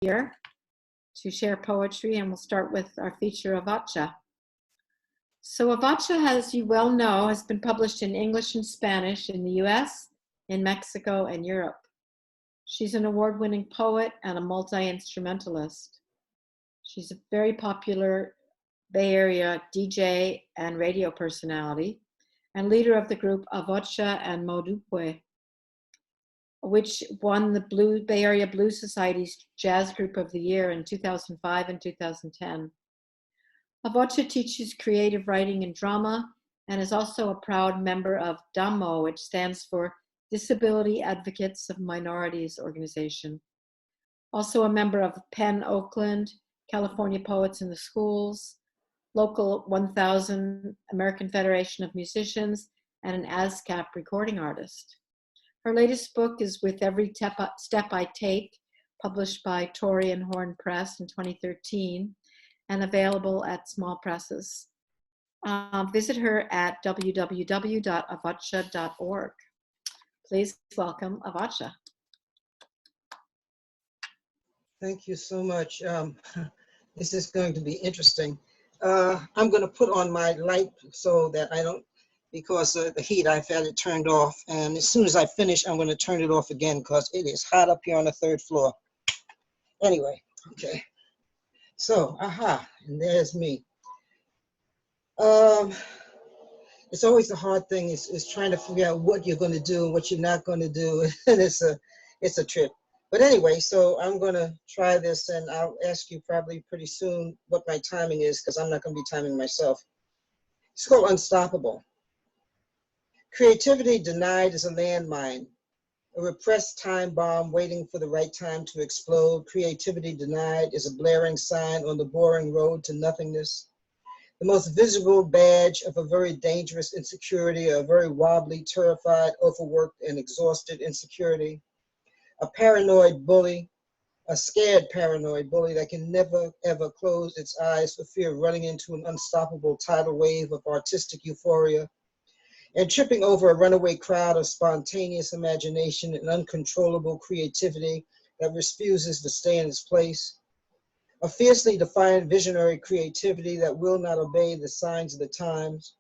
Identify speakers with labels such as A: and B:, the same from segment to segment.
A: here to share poetry, and we'll start with our feature, Avotcja. So Avotcja, as you well know, has been published in English and Spanish in the US, in Mexico, and Europe. She's an award-winning poet and a multi-instrumentalist. She's a very popular Bay Area DJ and radio personality, and leader of the group Avotcja and Modupwe, which won the Bay Area Blues Society's Jazz Group of the Year in 2005 and 2010. Avotcja teaches creative writing and drama, and is also a proud member of DAMO, which stands for Disability Advocates of Minorities Organization. Also a member of Penn Oakland, California Poets in the Schools, Local 1000, American Federation of Musicians, and an ASCAP recording artist. Her latest book is With Every Step I Take, published by Tory and Horn Press in 2013, and available at small presses. Visit her at www.avotcja.org. Please welcome Avotcja.
B: Thank you so much. This is going to be interesting. I'm going to put on my light so that I don't, because of the heat, I've had it turned off. And as soon as I finish, I'm going to turn it off again because it is hot up here on the 3rd floor. Anyway, okay. So, and there's me. It's always the hard thing is trying to figure out what you're going to do and what you're not going to do. And it's a trip. But anyway, so I'm going to try this, and I'll ask you probably pretty soon what my timing is, because I'm not going to be timing myself. It's called Unstoppable. Creativity denied is a landmine, a repressed time bomb waiting for the right time to explode. Creativity denied is a blaring sign on the boring road to nothingness. The most visible badge of a very dangerous insecurity, a very wobbly, terrified, overworked, and exhausted insecurity. A paranoid bully, a scared paranoid bully that can never, ever close its eyes for fear of running into an unstoppable tidal wave of artistic euphoria and tripping over a runaway crowd of spontaneous imagination and uncontrollable creativity that refuses to stay in its place. A fiercely defiant visionary creativity that will not obey the signs of the times.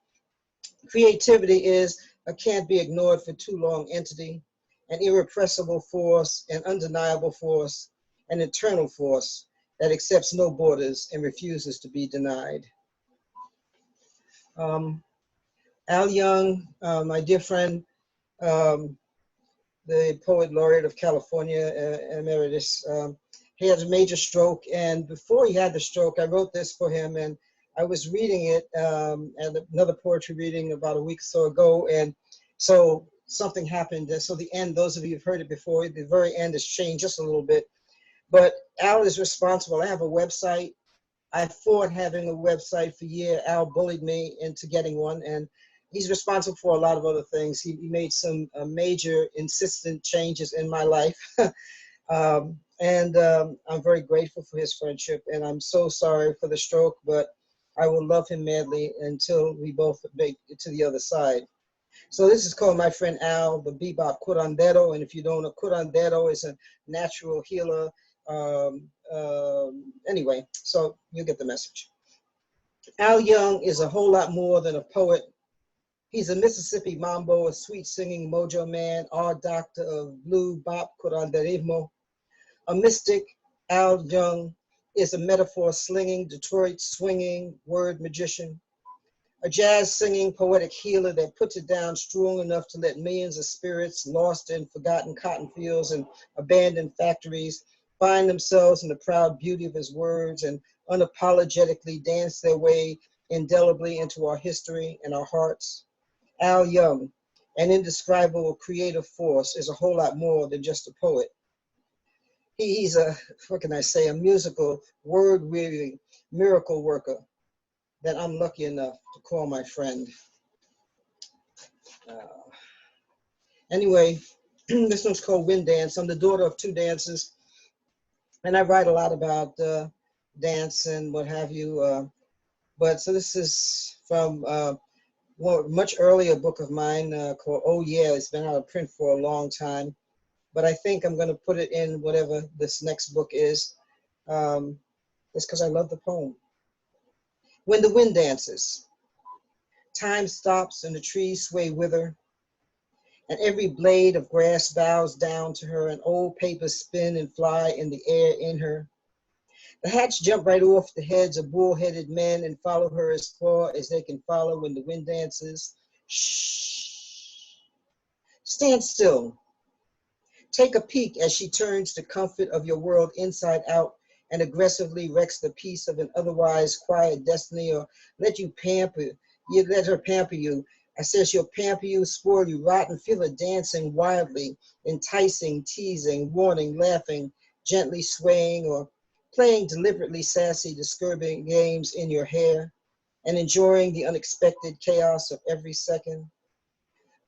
B: Creativity is a can't be ignored for too long entity, an irrepressible force, an undeniable force, an eternal force that accepts no borders and refuses to be denied. Al Young, my dear friend, the poet laureate of California, emeritus, he had a major stroke, and before he had the stroke, I wrote this for him, and I was reading it at another poetry reading about a week or so ago, and so something happened. And so the end, those of you who've heard it before, the very end has changed just a little bit. But Al is responsible. I have a website. I fought having a website for years. Al bullied me into getting one, and he's responsible for a lot of other things. He made some major insistent changes in my life. I'm very grateful for his friendship, and I'm so sorry for the stroke, but I will love him madly until we both make it to the other side. So this is called my friend Al, the bebop curandero, and if you don't know, curandero is a natural healer. Anyway, so you get the message. Al Young is a whole lot more than a poet. He's a Mississippi mambo, a sweet singing mojo man, our doctor of blue bop curanderismo. A mystic, Al Young is a metaphor slinging, Detroit swinging word magician. A jazz singing poetic healer that puts it down strong enough to let millions of spirits lost in forgotten cotton fields and abandoned factories find themselves in the proud beauty of his words and unapologetically dance their way indelibly into our history and our hearts. Al Young, an indescribable creative force, is a whole lot more than just a poet. He's a, what can I say, a musical, word-weaving miracle worker that I'm lucky enough to call my friend. Anyway, this one's called Wind Dance. I'm the daughter of 2 dancers, and I write a lot about dance and what have you. But so this is from a much earlier book of mine called Oh Yeah. It's been out of print for a long time, but I think I'm going to put it in whatever this next book is. It's because I love the poem. When the wind dances, time stops and the trees sway with her, and every blade of grass bows down to her, and old papers spin and fly in the air in her. The hats jump right off the heads of bull-headed men and follow her as far as they can follow when the wind dances. Shh. Stand still. Take a peek as she turns the comfort of your world inside out and aggressively wrecks the peace of an otherwise quiet destiny, or let her pamper you. I said she'll pamper you, spoil you rotten, feel her dancing wildly, enticing, teasing, warning, laughing, gently swaying, or playing deliberately sassy, disturbing games in your hair, and enjoying the unexpected chaos of every second.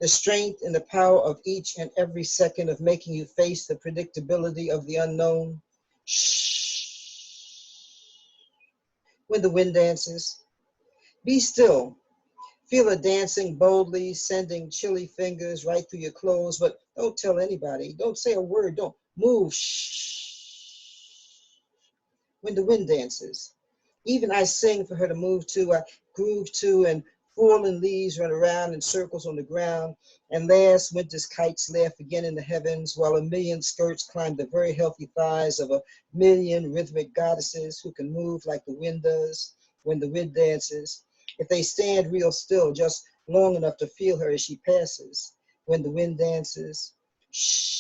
B: The strength and the power of each and every second of making you face the predictability of the unknown. Shh. When the wind dances, be still. Feel her dancing boldly, sending chilly fingers right through your clothes, but don't tell anybody. Don't say a word. Don't move. Shh. When the wind dances, even I sing for her to move to, I groove to, and falling leaves run around in circles on the ground, and last winter's kites laugh again in the heavens, while a million skirts climb the very healthy thighs of a million rhythmic goddesses who can move like the wind does when the wind dances. If they stand real still, just long enough to feel her as she passes, when the wind dances. Shh.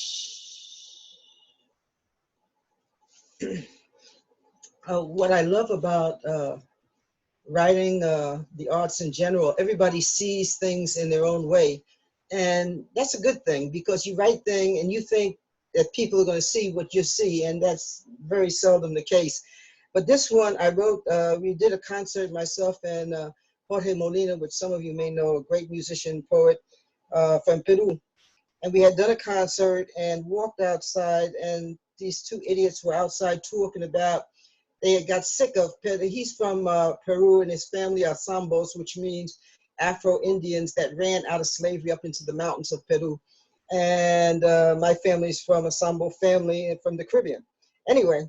B: What I love about writing the arts in general, everybody sees things in their own way. And that's a good thing, because you write things and you think that people are going to see what you see, and that's very seldom the case. But this one I wrote, we did a concert, myself and Jorge Molina, which some of you may know, a great musician, poet from Peru. And we had done a concert and walked outside, and these two idiots were outside talking about they had got sick of Peru. He's from Peru, and his family are Sambos, which means Afro-Indians that ran out of slavery up into the mountains of Peru. And my family's from a Sambo family and from the Caribbean. Anyway,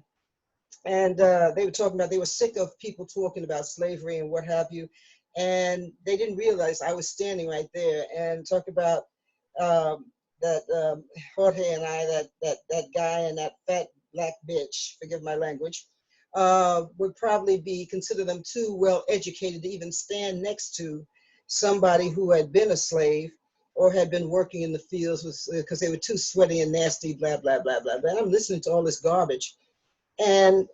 B: and they were talking about, they were sick of people talking about slavery and what have you. And they didn't realize I was standing right there and talk about that Jorge and I, that guy and that fat black bitch, forgive my language, would probably be, consider them too well educated to even stand next to somebody who had been a slave or had been working in the fields, because they were too sweaty and nasty, blah, blah, blah, blah, blah. I'm listening to all this garbage. And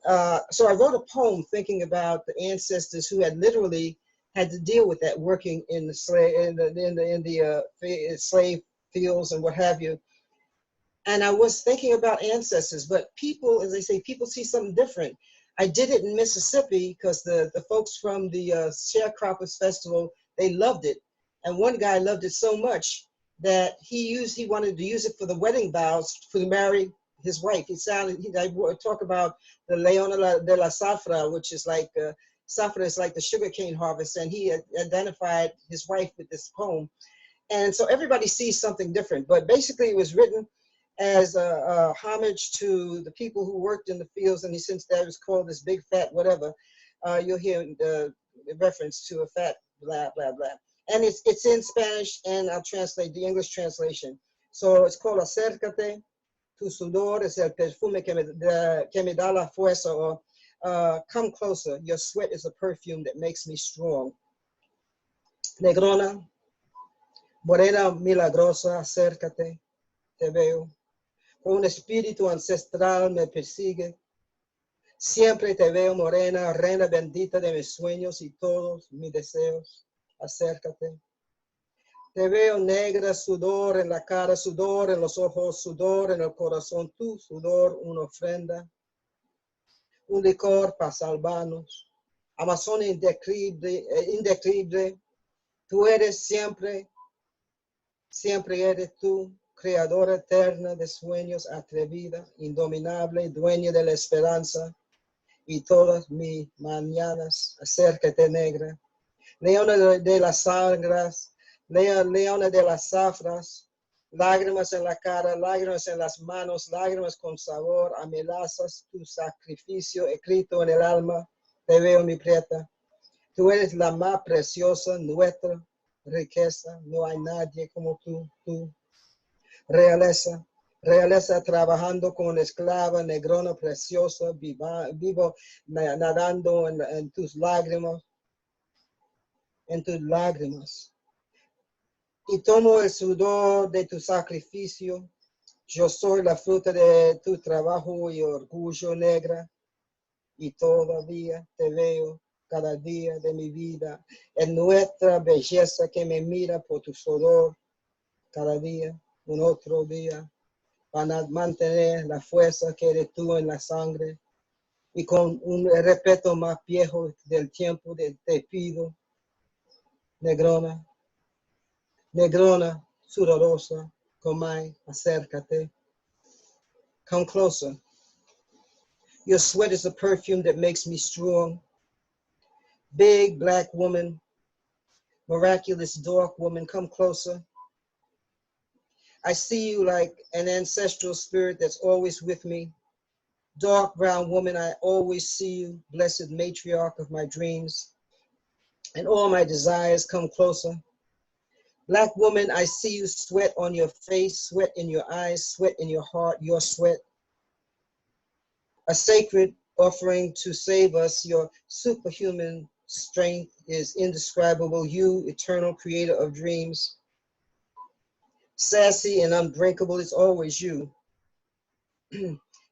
B: so I wrote a poem thinking about the ancestors who had literally had to deal with that, working in the slave fields and what have you. And I was thinking about ancestors, but people, as they say, people see something different. I did it in Mississippi because the folks from the Sharecroppers Festival, they loved it. And one guy loved it so much that he wanted to use it for the wedding vows to marry his wife. I talk about the Leona de la Zafra, which is like, Zafra is like the sugarcane harvest, and he identified his wife with this poem. And so everybody sees something different, but basically it was written as a homage to the people who worked in the fields, and since that was called this big fat whatever, you'll hear the reference to a fat blah, blah, blah. And it's in Spanish, and I'll translate the English translation. So it's called Acércate, tu sudor es el perfume que me da la fuerza, or come closer, your sweat is a perfume that makes me strong. Negrona, morena milagrosa, acércate, te veo. Un espíritu ancestral me persigue. Siempre te veo morena, reina bendita de mis sueños y todos mis deseos. Acércate. Te veo negra, sudor en la cara, sudor en los ojos, sudor en el corazón, tu sudor, una ofrenda. Un licor para salvarnos. Amazona indescriptible. Tú eres siempre, siempre eres tú. Creadora eterna de sueños, atrevida, indominable, dueña de la esperanza y todas mis mañanas, acércate negra, leona de las sangras, leona de las zafras, lágrimas en la cara, lágrimas en las manos, lágrimas con sabor, amenazas tu sacrificio escrito en el alma. Te veo, mi prieta. Tú eres la más preciosa, nuestra riqueza. No hay nadie como tú. Realeza, realeza trabajando con una esclava negrona preciosa, vivo nadando en tus lágrimas, Y tomo el sudor de tu sacrificio. Yo soy la fruta de tu trabajo y orgullo negra. Y todavía te veo cada día de mi vida en nuestra belleza que me mira por tu sudor cada día, un otro día, para mantener la fuerza que eres tú en la sangre y con un respeto más viejo del tiempo te pido, negrona, negrona, sudorosa, Comay, acércate, come closer. Your sweat is a perfume that makes me strong. Big black woman, miraculous dark woman, come closer. I see you like an ancestral spirit that's always with me. Dark brown woman, I always see you, blessed matriarch of my dreams. And all my desires come closer. Black woman, I see you, sweat on your face, sweat in your eyes, sweat in your heart, your sweat. A sacred offering to save us. Your superhuman strength is indescribable. You, eternal creator of dreams. Sassy and unbreakable, it's always you.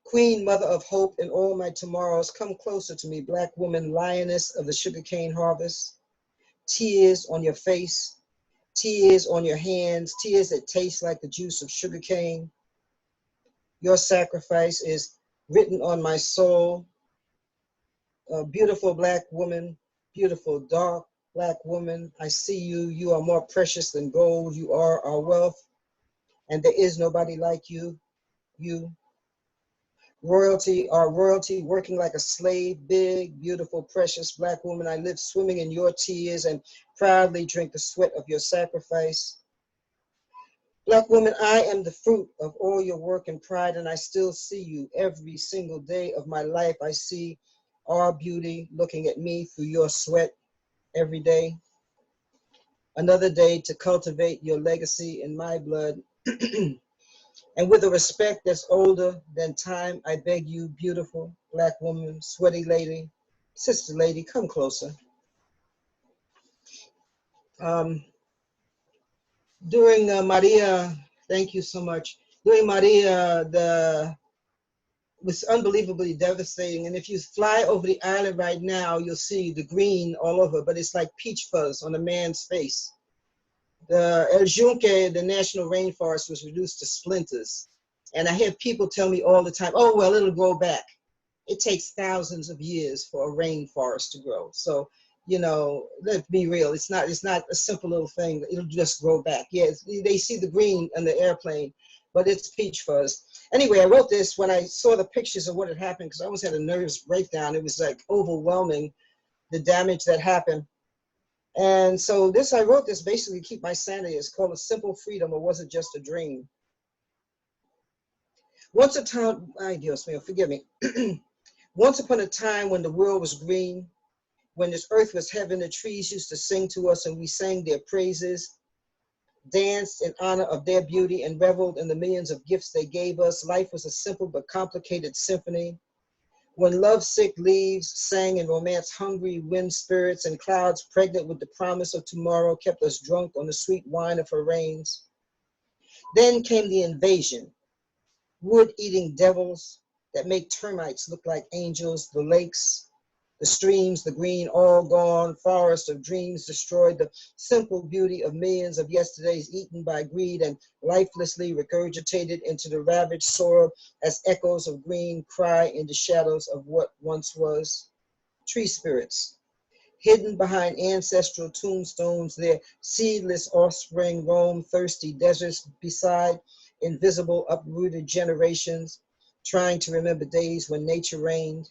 B: Queen, mother of hope and all my tomorrows, come closer to me. Black woman, lioness of the sugarcane harvest. Tears on your face, tears on your hands, tears that taste like the juice of sugarcane. Your sacrifice is written on my soul. A beautiful black woman, beautiful dark black woman, I see you. You are more precious than gold. You are our wealth, and there is nobody like you. You. Royalty, our royalty, working like a slave, big, beautiful, precious black woman. I live swimming in your tears and proudly drink the sweat of your sacrifice. Black woman, I am the fruit of all your work and pride, and I still see you every single day of my life. I see our beauty looking at me through your sweat every day. Another day to cultivate your legacy in my blood. And with a respect that's older than time, I beg you, beautiful black woman, sweaty lady, sister lady, come closer. During Maria, thank you so much. During Maria, it was unbelievably devastating. And if you fly over the island right now, you'll see the green all over, but it's like peach fuzz on a man's face. The El Yunque, the national rainforest, was reduced to splinters. And I hear people tell me all the time, oh, well, it'll grow back. It takes thousands of years for a rainforest to grow. So, you know, let's be real. It's not a simple little thing. It'll just grow back. Yes, they see the green on the airplane, but it's peach fuzz. Anyway, I wrote this when I saw the pictures of what had happened, because I almost had a nervous breakdown. It was like overwhelming, the damage that happened. And so I wrote this basically to keep my sanity. It's called A Simple Freedom, or Was It Just a Dream? Once upon a time when the world was green, when this earth was heaven, the trees used to sing to us and we sang their praises, danced in honor of their beauty and reveled in the millions of gifts they gave us. Life was a simple but complicated symphony. When lovesick leaves sang and romance-hungry wind spirits and clouds pregnant with the promise of tomorrow kept us drunk on the sweet wine of her rains. Then came the invasion, wood-eating devils that make termites look like angels, the lakes, the streams, the green, all gone, forest of dreams destroyed, the simple beauty of millions of yesterdays eaten by greed and lifelessly regurgitated into the ravaged soil as echoes of green cry in the shadows of what once was. Tree spirits, hidden behind ancestral tombstones, their seedless offspring roam thirsty deserts beside invisible uprooted generations, trying to remember days when nature reigned.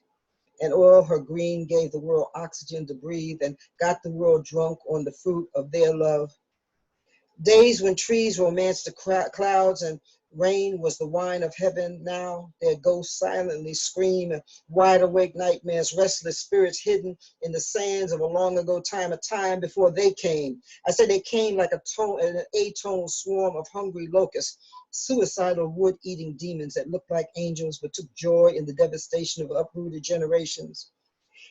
B: And all her green gave the world oxygen to breathe and got the world drunk on the fruit of their love. Days when trees romanced the clouds and rain was the wine of heaven. Now their ghosts silently scream, and wide awake nightmares, restless spirits hidden in the sands of a long ago time, a time before they came. I said they came like an atone swarm of hungry locusts, suicidal wood-eating demons that looked like angels but took joy in the devastation of uprooted generations,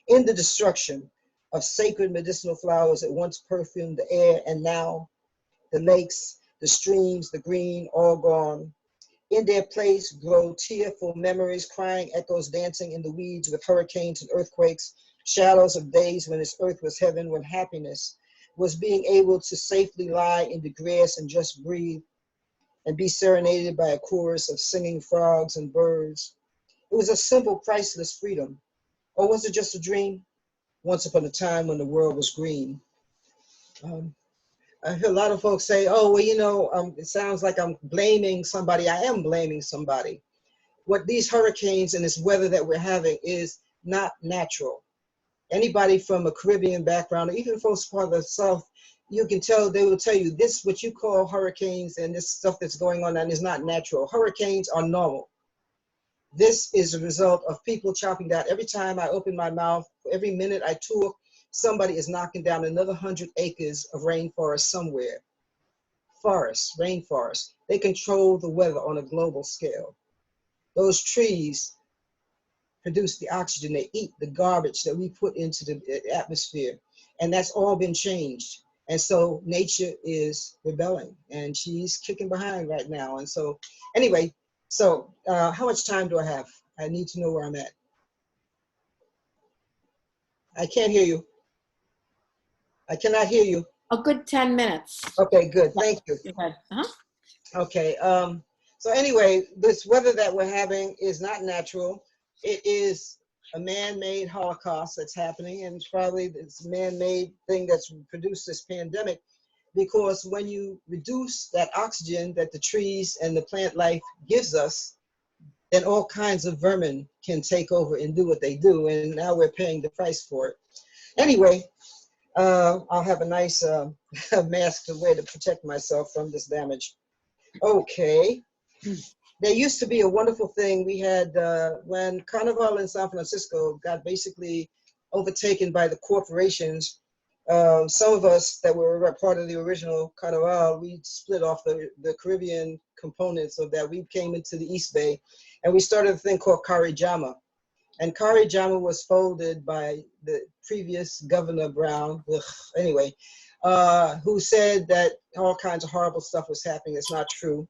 B: in the destruction of sacred medicinal flowers that once perfumed the air, and now the lakes, the streams, the green, all gone. In their place grow tearful memories, crying echoes dancing in the weeds with hurricanes and earthquakes, shadows of days when this earth was heaven, when happiness was being able to safely lie in the grass and just breathe and be serenaded by a chorus of singing frogs and birds. It was a simple, priceless freedom. Or was it just a dream? Once upon a time when the world was green. I hear a lot of folks say, oh, well, it sounds like I'm blaming somebody. I am blaming somebody. What these hurricanes and this weather that we're having is not natural. Anybody from a Caribbean background, or even folks from the South, you can tell, they will tell you this, what you call hurricanes and this stuff that's going on and is not natural. Hurricanes are normal. This is a result of people chopping down. Every time I open my mouth, every minute I talk, somebody is knocking down another 100 acres of rainforest somewhere. Forests, rainforests, they control the weather on a global scale. Those trees produce the oxygen, they eat the garbage that we put into the atmosphere. And that's all been changed. And so nature is rebelling and she's kicking behind right now. And so anyway, how much time do I have? I need to know where I'm at. I can't hear you. I cannot hear you.
A: A good 10 minutes.
B: Okay, good. Thank you.
A: Go ahead.
B: Okay. So anyway, this weather that we're having is not natural. It is a man-made holocaust that's happening, and it's probably this man-made thing that's produced this pandemic, because when you reduce that oxygen that the trees and the plant life gives us, then all kinds of vermin can take over and do what they do, and now we're paying the price for it. Anyway, I'll have a nice mask to wear to protect myself from this damage. Okay. There used to be a wonderful thing we had when Carnival in San Francisco got basically overtaken by the corporations. Some of us that were part of the original Carnival, we split off the Caribbean components of that. We came into the East Bay and we started a thing called Karijama. And Karijama was folded by the previous Governor Brown, anyway, who said that all kinds of horrible stuff was happening. It's not true.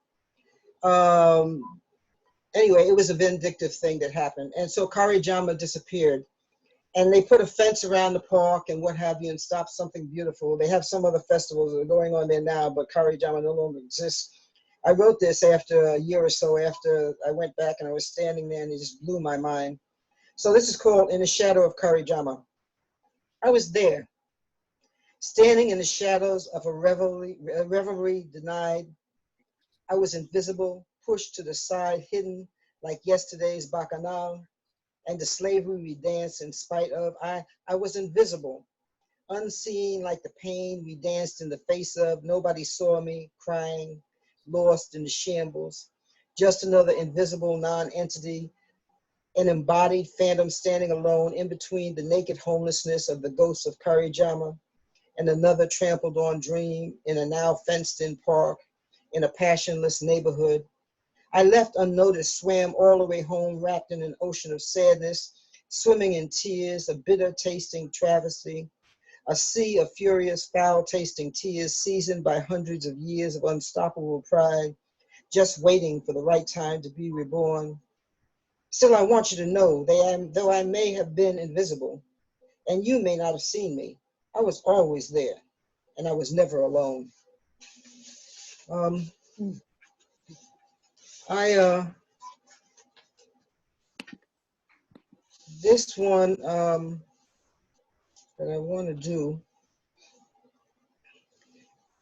B: Anyway, it was a vindictive thing that happened. And so Karijama disappeared. And they put a fence around the park and what have you and stopped something beautiful. They have some other festivals that are going on there now, but Karijama no longer exists. I wrote this after a year or so after I went back and I was standing there and it just blew my mind. So this is called In the Shadow of Karijama. I was there, standing in the shadows of a revelry denied. I was invisible, pushed to the side, hidden like yesterday's bacchanal, and the slavery we danced in spite of. I was invisible, unseen like the pain we danced in the face of. Nobody saw me, crying, lost in the shambles. Just another invisible non-entity, an embodied phantom standing alone in between the naked homelessness of the ghosts of Karijama and another trampled on dream in a now fenced in park, in a passionless neighborhood. I left unnoticed, swam all the way home, wrapped in an ocean of sadness, swimming in tears, a bitter tasting travesty, a sea of furious, foul tasting tears, seasoned by hundreds of years of unstoppable pride, just waiting for the right time to be reborn. Still, I want you to know, though I may have been invisible, and you may not have seen me, I was always there, and I was never alone. This one that I want to do,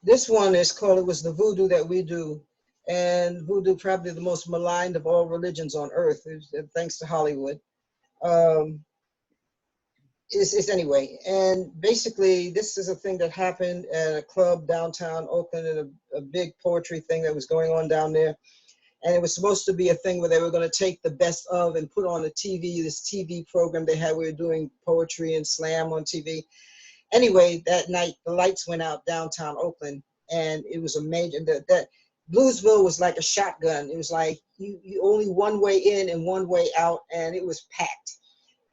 B: this one is called, it was the voodoo that we do. And voodoo, probably the most maligned of all religions on earth, thanks to Hollywood. it's anyway. And basically, this is a thing that happened at a club downtown Oakland, and a big poetry thing that was going on down there. And it was supposed to be a thing where they were going to take the best of and put on the TV, this TV program they had. We were doing poetry and slam on TV. Anyway, that night, the lights went out downtown Oakland, and it was a major, that Bluesville was like a shotgun. It was like you only one way in and one way out, and it was packed.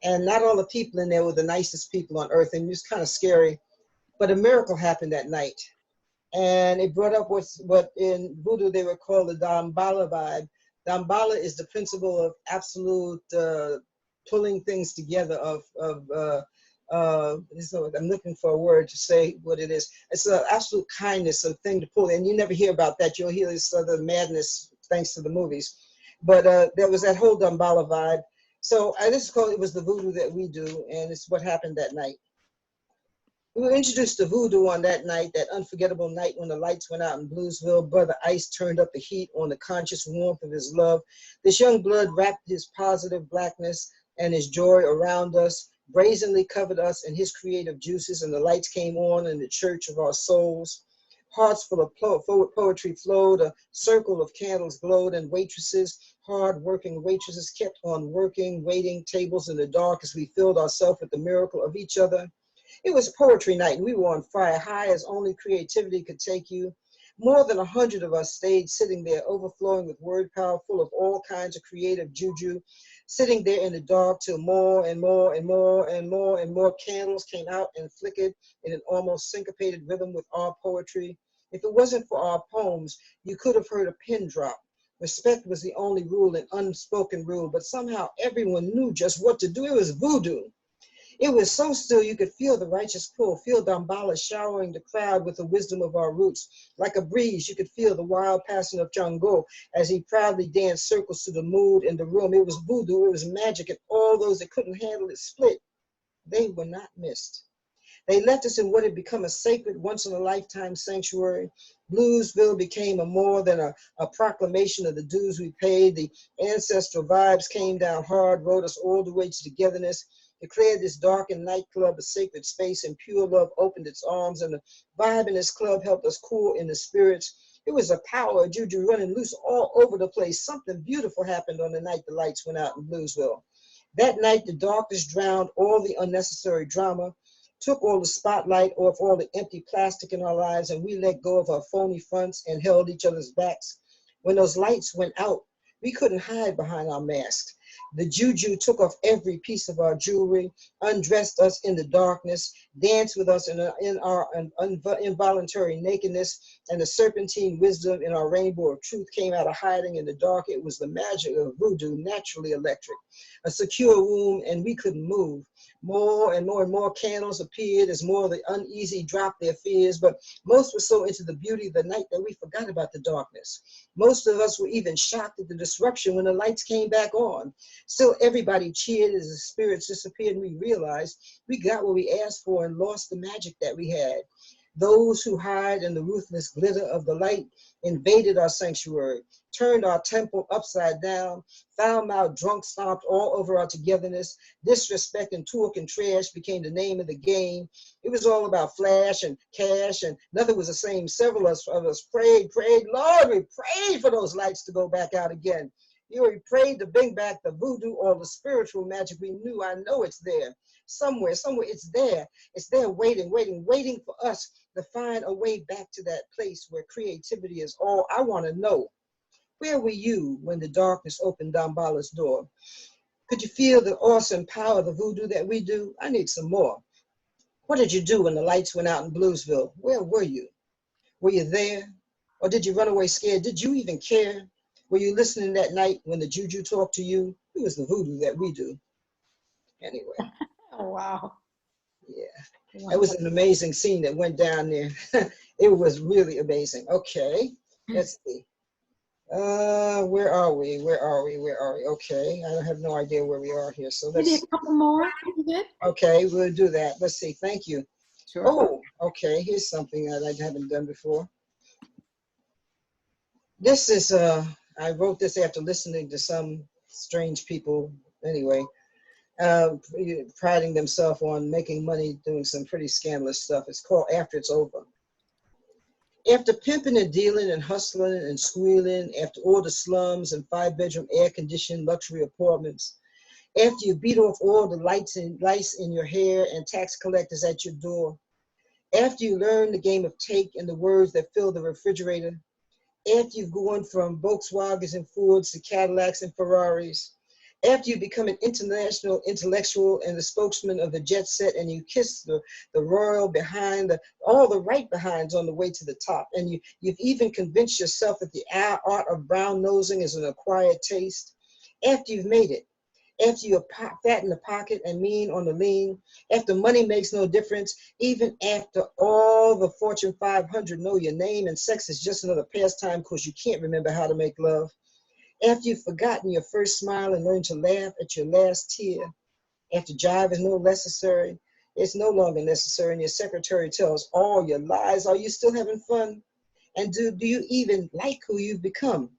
B: And not all the people in there were the nicest people on earth, and it was kind of scary. But a miracle happened that night. And it brought up what in Voodoo they would call the Damballa vibe. Damballa is the principle of absolute pulling things together so I'm looking for a word to say what it is. It's an absolute kindness, a thing to pull. And you never hear about that. You'll hear this other madness thanks to the movies. But there was that whole Damballa vibe. So this is called, it was the Voodoo that we do, and it's what happened that night. We were introduced to Voodoo on that night, that unforgettable night when the lights went out in Bluesville. Brother Ice turned up the heat on the conscious warmth of his love. This young blood wrapped his positive blackness and his joy around us, brazenly covered us in his creative juices, and the lights came on in the church of our souls. Hearts full of poetry flowed, a circle of candles glowed, and waitresses, hard-working waitresses, kept on working, waiting tables in the dark as we filled ourselves with the miracle of each other. It was poetry night, and we were on fire, high as only creativity could take you. More than 100 of us stayed sitting there, overflowing with word power, full of all kinds of creative juju, sitting there in the dark till more and more and more and more and more candles came out and flickered in an almost syncopated rhythm with our poetry. If it wasn't for our poems, you could have heard a pin drop. Respect was the only rule, an unspoken rule, but somehow everyone knew just what to do. It was voodoo. It was so still you could feel the righteous pull, feel Damballa showering the crowd with the wisdom of our roots. Like a breeze, you could feel the wild passing of Django as he proudly danced circles to the mood in the room. It was voodoo, it was magic, and all those that couldn't handle it split. They were not missed. They left us in what had become a sacred, once-in-a-lifetime sanctuary. Bluesville became more than a proclamation of the dues we paid. The ancestral vibes came down hard, rode us all the way to togetherness, declared this darkened nightclub a sacred space, and pure love opened its arms, and the vibe in this club helped us cool in the spirits. It was a power of juju running loose all over the place. Something beautiful happened on the night the lights went out in Bluesville. That night, the darkness drowned all the unnecessary drama, took all the spotlight off all the empty plastic in our lives, and we let go of our phony fronts and held each other's backs. When those lights went out, we couldn't hide behind our masks. The juju took off every piece of our jewelry, undressed us in the darkness, danced with us in our involuntary nakedness, and the serpentine wisdom in our rainbow of truth came out of hiding in the dark. It was the magic of voodoo, naturally electric, a secure womb, and we couldn't move. More and more and more candles appeared as more of the uneasy dropped their fears, but most were so into the beauty of the night that we forgot about the darkness. Most of us were even shocked at the disruption when the lights came back on. Still, everybody cheered as the spirits disappeared, and we realized we got what we asked for and lost the magic that we had. Those who hide in the ruthless glitter of the light invaded our sanctuary, turned our temple upside down, foul-mouthed drunk stomped all over our togetherness. Disrespect and talk and trash became the name of the game. It was all about flash and cash, and nothing was the same. Several of us prayed, Lord, we prayed for those lights to go back out again. We prayed to bring back the voodoo or the spiritual magic we knew. I know it's there. Somewhere, it's there. It's there waiting for us to find a way back to that place where creativity is all. I want to know, where were you when the darkness opened Damballa's door? Could you feel the awesome power of the voodoo that we do? I need some more. What did you do when the lights went out in Bluesville? Where were you? Were you there? Or did you run away scared? Did you even care? Were you listening that night when the juju talked to you? It was the voodoo that we do. Anyway.
A: Oh, wow.
B: Yeah.
A: Wow.
B: It was an amazing scene that went down there. It was really amazing. Okay, let's see. Where are we? Okay, I have no idea where we are here. So let's.
A: Maybe a couple more.
B: Okay, we'll do that. Let's see. Thank you.
A: Sure.
B: Oh, okay. Here's something that I haven't done before. This is I wrote this after listening to some strange people. Anyway, priding themselves on making money doing some pretty scandalous stuff. It's called After It's Over. After pimping and dealing and hustling and squealing, after all the slums and 5-bedroom air-conditioned luxury apartments, after you beat off all the lights in your hair and tax collectors at your door, after you learn the game of take and the words that fill the refrigerator, after you've gone from Volkswagens and Fords to Cadillacs and Ferraris, after you become an international intellectual and the spokesman of the jet set, and you kiss the royal behind, all the right behinds on the way to the top, and you've even convinced yourself that the art of brown nosing is an acquired taste, after you've made it, after you're fat in the pocket and mean on the lean, after money makes no difference, even after all the Fortune 500 know your name and sex is just another pastime because you can't remember how to make love, after you've forgotten your first smile and learned to laugh at your last tear, after jive is it's no longer necessary, and your secretary tells all your lies, are you still having fun? And do you even like who you've become?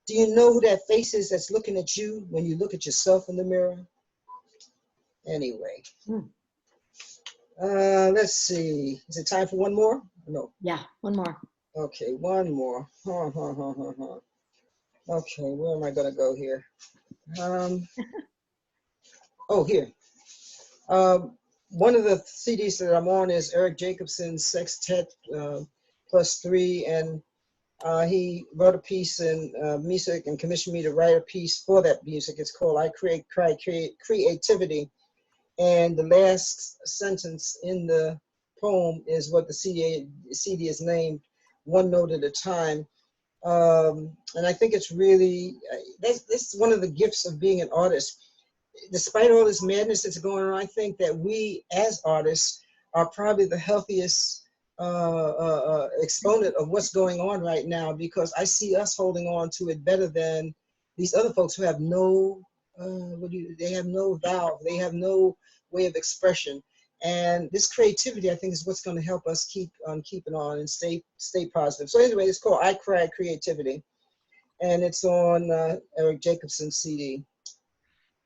B: Do you know who that face is that's looking at you when you look at yourself in the mirror? Anyway, let's see. Is it time for one more? No.
A: Yeah, one more.
B: Okay, one more. Okay, where am I gonna go here? Oh, here. One of the CDs that I'm on is Eric Jacobson's Sextet +3, and he wrote a piece in music and commissioned me to write a piece for that music. It's called I Create Creativity. And the last sentence in the poem is what the CD is named, One Note at a Time. And I think it's really, that's one of the gifts of being an artist. Despite all this madness that's going on, I think that we as artists are probably the healthiest exponent of what's going on right now, because I see us holding on to it better than these other folks who have no, they have no valve, they have no way of expression. And this creativity, I think, is what's going to help us keep on keeping on and stay positive. So anyway, it's called I Create Creativity, and it's on Eric Jacobson's CD.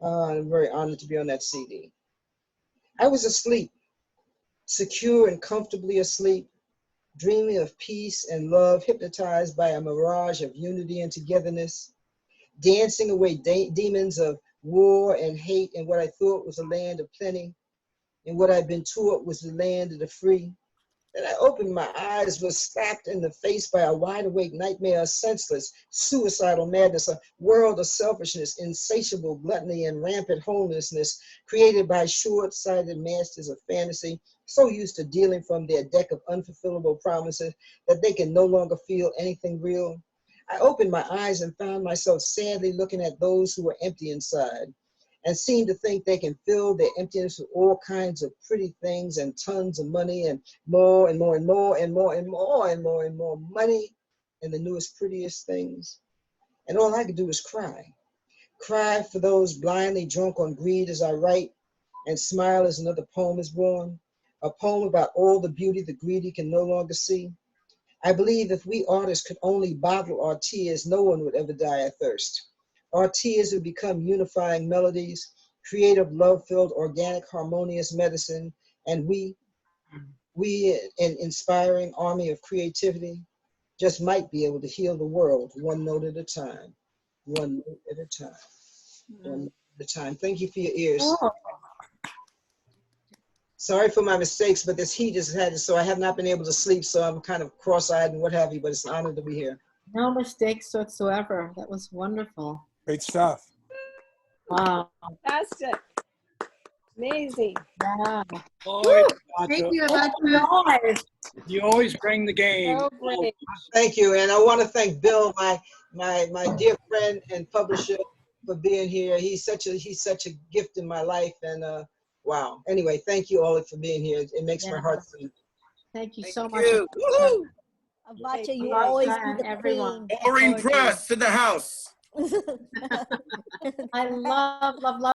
B: I'm very honored to be on that CD. I was asleep, secure and comfortably asleep, dreaming of peace and love, hypnotized by a mirage of unity and togetherness, dancing away demons of war and hate in what I thought was a land of plenty, and what I'd been taught was the land of the free. Then I opened my eyes, was slapped in the face by a wide-awake nightmare of senseless, suicidal madness, a world of selfishness, insatiable gluttony, and rampant homelessness, created by short-sighted masters of fantasy, so used to dealing from their deck of unfulfillable promises that they can no longer feel anything real. I opened my eyes and found myself sadly looking at those who were empty inside, and seem to think they can fill their emptiness with all kinds of pretty things and tons of money and more and more and more and more and more and more and more money and the newest, prettiest things. And all I could do was cry. Cry for those blindly drunk on greed as I write, and smile as another poem is born, a poem about all the beauty the greedy can no longer see. I believe if we artists could only bottle our tears, no one would ever die of thirst. Our tears would become unifying melodies, creative, love-filled, organic, harmonious medicine, and we, an inspiring army of creativity, just might be able to heal the world one note at a time, one note at a time, one note at a time. Thank you for your ears.
A: Oh.
B: Sorry for my mistakes, but this heat has had it, so I have not been able to sleep, so I'm kind of cross-eyed and what have you, but it's an honor to be here.
A: No mistakes whatsoever. That was wonderful.
C: Great stuff.
A: Wow.
D: Fantastic. Amazing.
A: Yeah.
E: Always,
A: Thank
E: Avotcja.
A: you, Avotcja.
E: You always bring the game.
D: So great.
B: Thank you, and I want to thank Bill, my dear friend and publisher, for being here. He's such a gift in my life, and wow. Anyway, thank you all for being here. It makes my heart sing.
A: Thank you
E: Thank
A: so much.
E: you.
A: Avotcja.
F: Avotcja, you
A: Avotcja
F: always be
A: and
F: the
A: everyone.
F: queen.
C: Maureen Press in the house.
A: I love